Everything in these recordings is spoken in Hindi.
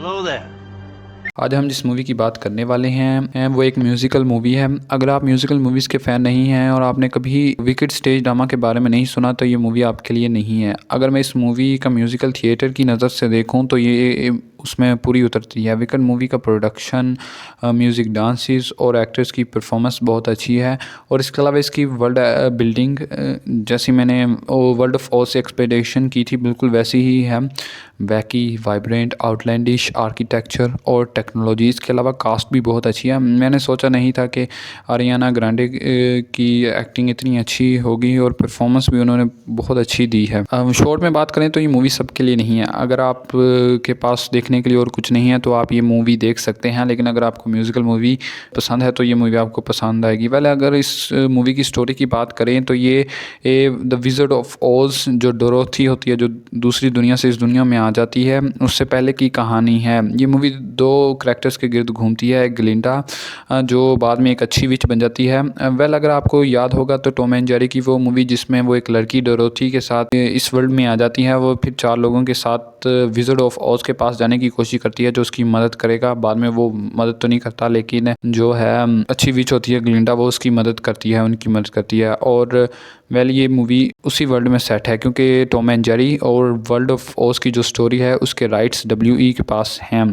Hello there. आज हम जिस मूवी की बात करने वाले हैं वो एक म्यूज़िकल मूवी है। अगर आप म्यूज़िकल मूवीज़ के फ़ैन नहीं हैं और आपने कभी विकेड स्टेज ड्रामा के बारे में नहीं सुना तो ये मूवी आपके लिए नहीं है। अगर मैं इस मूवी का म्यूज़िकल थिएटर की नज़र से देखूं तो ये उसमें पूरी उतरती है। विकेड मूवी का प्रोडक्शन, म्यूज़िक, डांसेस और एक्टर्स की परफॉर्मेंस बहुत अच्छी है। और इसके अलावा इसकी वर्ल्ड बिल्डिंग जैसी मैंने वर्ल्ड ऑफ ओज से एक्सपेक्टेशन की थी बिल्कुल वैसी ही है। वैकी, वाइब्रेंट, आउटलैंडिश आर्किटेक्चर और टेक्नोलॉजी, इसके अलावा कास्ट भी बहुत अच्छी है। मैंने सोचा नहीं था कि आरियाना ग्रांडे की एक्टिंग इतनी अच्छी होगी और परफॉर्मेंस भी उन्होंने बहुत अच्छी दी है। शॉर्ट में बात करें तो ये मूवी सबके लिए नहीं है। अगर आप के पास देखने के लिए और कुछ नहीं है तो आप ये मूवी देख सकते हैं, लेकिन अगर आपको म्यूज़िकल मूवी पसंद है तो ये मूवी आपको पसंद आएगी। पहले अगर इस मूवी की स्टोरी की बात करें तो ये द विज़र्ड ऑफ ओज, जो डोरोथी होती है जो दूसरी दुनिया से इस दुनिया में आ जाती है, उससे पहले की कहानी है। ये मूवी दो कैरेक्टर्स के गिर्द घूमती है। एक ग्लिंडा जो बाद में एक अच्छी विच बन जाती है। अगर आपको याद होगा तो टॉम एंड जेरी की वो मूवी जिसमें वो एक लड़की डोरोथी के साथ इस वर्ल्ड में आ जाती है, वो फिर 4 लोगों के साथ विज़र्ड ऑफ ओज के पास जाने की कोशिश करती है जो उसकी मदद करेगा। बाद में वो मदद तो नहीं करता, लेकिन जो है अच्छी विच होती है ग्लिंडा, वो उसकी मदद करती है, उनकी मदद करती है। और ये मूवी उसी वर्ल्ड में सेट है क्योंकि टॉम एंड जेरी और वर्ल्ड ऑफ ओज की जो स्टोरी है उसके राइट्स WE के पास हैं।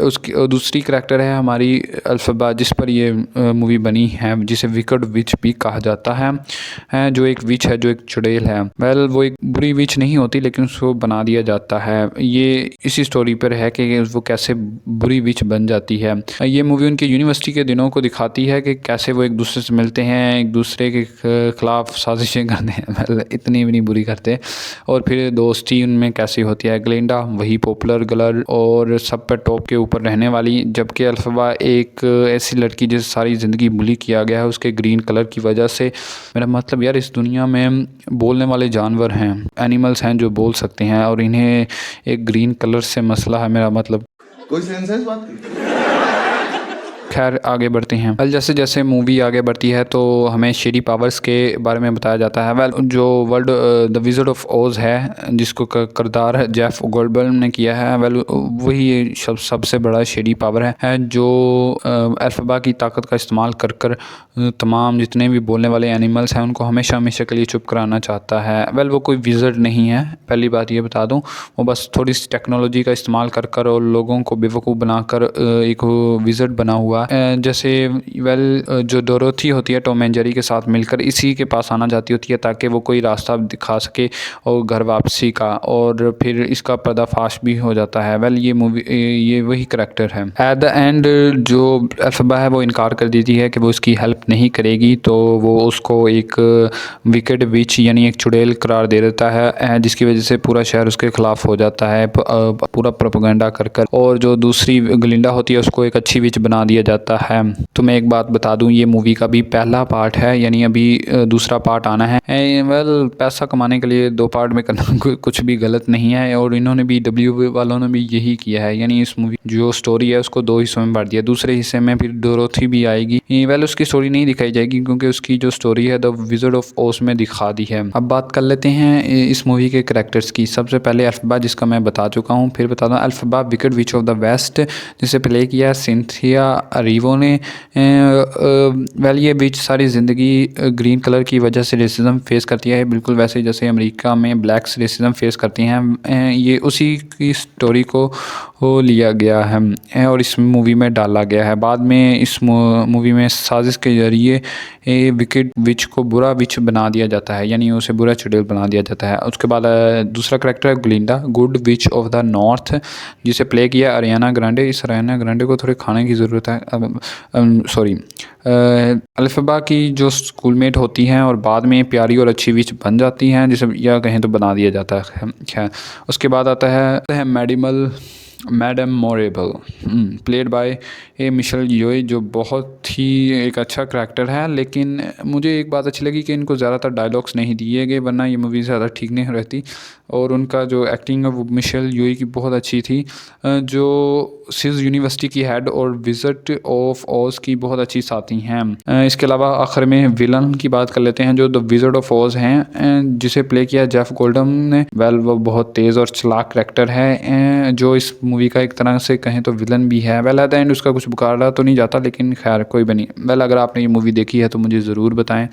उसकी दूसरी करैक्टर है हमारी अल्फबा, जिस पर ये मूवी बनी है, जिसे विकेड विच भी कहा जाता है, जो एक विच है, जो एक चुड़ैल है। वो एक बुरी विच नहीं होती लेकिन उसको बना दिया जाता है। ये इसी स्टोरी पर है कि वो कैसे बुरी विच बन जाती है। ये मूवी उनके यूनिवर्सिटी के दिनों को दिखाती है कि कैसे वो एक दूसरे से मिलते हैं, एक दूसरे के खिलाफ साजिशें करते हैं, इतनी भी नहीं बुरी करते, और फिर दोस्ती उनमें कैसी होती है। ग्लिंडा वही पॉपुलर गर्ल और सब पर टॉप के ऊपर रहने वाली, जबकि अल्फबा एक ऐसी लड़की जिसे सारी ज़िंदगी बुली किया गया है उसके ग्रीन कलर की वजह से। मेरा मतलब यार, इस दुनिया में बोलने वाले जानवर हैं, एनिमल्स हैं जो बोल सकते हैं, और इन्हें एक ग्रीन कलर से मसला है। मेरा मतलब कोई सेंस है इस बात की? खैर आगे बढ़ते हैं। जैसे जैसे मूवी आगे बढ़ती है तो हमें शेडी पावर्स के बारे में बताया जाता है। जो वर्ल्ड द विज़र्ड ऑफ ओज है जिसको किरदार जेफ गोल्डबर्न ने किया है, वही सबसे बड़ा शेडी पावर है जो अल्फबा की ताकत का इस्तेमाल कर कर तमाम जितने भी बोलने वाले एनिमल्स हैं उनको हमेशा हमेशा के लिए चुप कराना चाहता है। वो कोई विज़र्ड नहीं है, पहली बात ये बता दूं। वो बस थोड़ी सी टेक्नोलॉजी का इस्तेमाल कर कर और लोगों को बेवकूफ़ बनाकर एक विज़र्ड बना हुआ। जैसे जो डोरोथी होती है टॉम एंड जेरी के साथ मिलकर इसी के पास आना चाहती होती है ताकि वो कोई रास्ता दिखा सके और घर वापसी का, और फिर इसका पर्दाफाश भी हो जाता है। ये वही करैक्टर है। एट द एंड जो अल्फबा है वो इनकार कर देती है कि वो उसकी हेल्प नहीं करेगी, तो वो उसको एक विकेड विच यानी एक चुड़ैल करार दे देता है, जिसकी वजह से पूरा शहर उसके खिलाफ हो जाता है पूरा प्रोपेगेंडा कर कर। और जो दूसरी ग्लिंडा होती है उसको एक अच्छी विच बना दिया जाता है। तो मैं एक बात बता दूं, ये मूवी का भी पहला पार्ट है, यानी अभी दूसरा पार्ट आना है। पैसा कमाने के लिए 2 पार्ट में करना कुछ भी गलत नहीं है, और इन्होंने भी WB वालों ने भी यही किया है, यानी इस मूवी जो स्टोरी है उसको 2 हिस्सों में बांट दिया। दूसरे हिस्से में फिर डोरोथी भी आएगी। उसकी स्टोरी नहीं दिखाई जाएगी क्योंकि उसकी जो स्टोरी है द विज़र्ड ऑफ ओज में दिखा दी है। अब बात कर लेते हैं इस मूवी के कैरेक्टर्स की। सबसे पहले अल्फबा, जिसका मैं बता चुका हूँ, फिर बता दूँ Elphaba Wicked Witch of the West, जिसे प्ले किया सिंथिया अरीवो ने। ये विच सारी ज़िंदगी ग्रीन कलर की वजह से रेसिज्म फेस करती है, बिल्कुल वैसे जैसे अमेरिका में ब्लैक्स रेसिज्म फेस करती हैं। ये उसी की स्टोरी को लिया गया है और इस मूवी में डाला गया है। बाद में इस मूवी में साजिश के जरिए विकेड विच को बुरा विच बना दिया जाता है, यानी उसे बुरा चुड़ैल बना दिया जाता है। उसके बाद दूसरा करैक्टर है Glinda, Good Witch of the North, जिसे प्ले किया अरियाना ग्रांडे। इस अरियाना ग्रांडे को थोड़े खाने की ज़रूरत है। सॉरी, अल्फबा की जो स्कूलमेट होती हैं और बाद में प्यारी और अच्छी विच बन जाती हैं, जिसे या कहें तो बना दिया जाता है। उसके बाद आता है मैडम मोरेबल, प्लेड बाय मिशेल योए, जो बहुत ही एक अच्छा करैक्टर है। लेकिन मुझे एक बात अच्छी लगी कि इनको ज़्यादातर डायलॉग्स नहीं दिए गए, वरना ये मूवी ज़्यादा ठीक नहीं रहती। और उनका जो एक्टिंग है वो मिशेल योए की बहुत अच्छी थी, जो सिज यूनिवर्सिटी की हेड और विज़र्ड ऑफ ओज की बहुत अच्छी साथी हैं। इसके अलावा आखिर में विलन की बात कर लेते हैं जो द विज़र्ड ऑफ ओज हैं, जिसे प्ले किया जेफ गोल्डम ने। वो बहुत तेज़ और चालाक करैक्टर है जो इस मूवी मूवी का एक तरह से कहें तो विलन भी है। वेल एट द एंड उसका कुछ मुकाबला तो नहीं जाता, लेकिन खैर कोई बनी। वेल अगर आपने ये मूवी देखी है तो मुझे ज़रूर बताएं।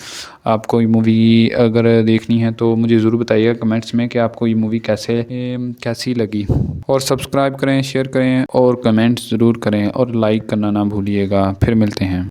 आपको ये मूवी अगर देखनी है तो मुझे ज़रूर बताइएगा कमेंट्स में कि आपको ये मूवी कैसी लगी। और सब्सक्राइब करें, शेयर करें और कमेंट्स ज़रूर करें और लाइक करना ना भूलिएगा। फिर मिलते हैं।